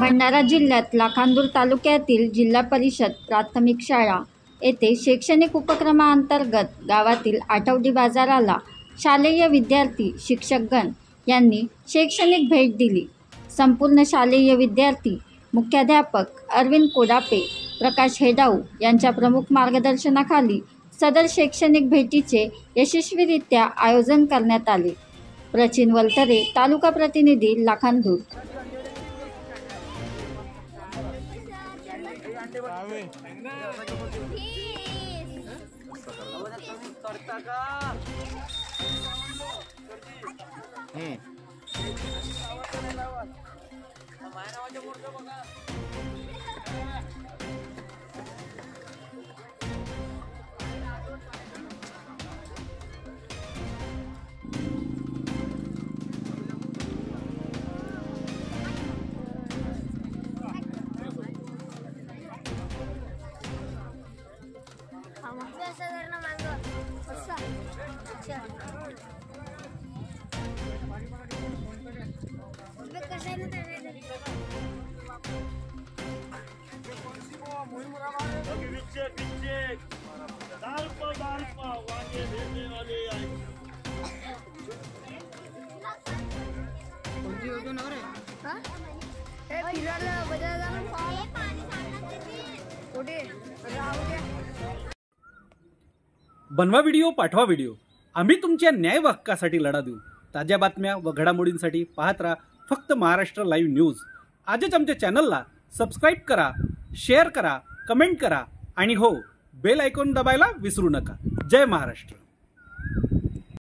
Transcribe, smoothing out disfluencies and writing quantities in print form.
भंडारा जिल्ह्यात लाखांदूर तालुक्यातील जिल्हा परिषद प्राथमिक शाळा येथे शैक्षणिक उपक्रमांतर्गत गावातील आठवडी बाजाराला शालेय विद्यार्थी शिक्षकगण यांनी शैक्षणिक भेट दिली। संपूर्ण शालेय विद्यार्थी, मुख्याध्यापक अरविंद कोडापे, प्रकाश हेडाऊ यांच्या प्रमुख मार्गदर्शनाखाली सदर शैक्षणिक भेटीचे यशस्वीरित्या आयोजन करण्यात आले। प्रचिन वलतरे, तालुका प्रतिनिधी, लाखांदूर। बनवा व्हिडिओ, पाठवा व्हिडिओ, आम्ही तुमच्या न्याय व हक्कासाठी लढा देऊ। ताज्या बातम्या व घडामोडींसाठी पाहत राहा फक्त महाराष्ट्र लाईव्ह न्यूज। आजच आमच्या चॅनलला सबस्क्राईब करा, शेअर करा, कमेंट करा आणि हो, बेल आयकॉन दाबायला विसरू नका। जय महाराष्ट्र।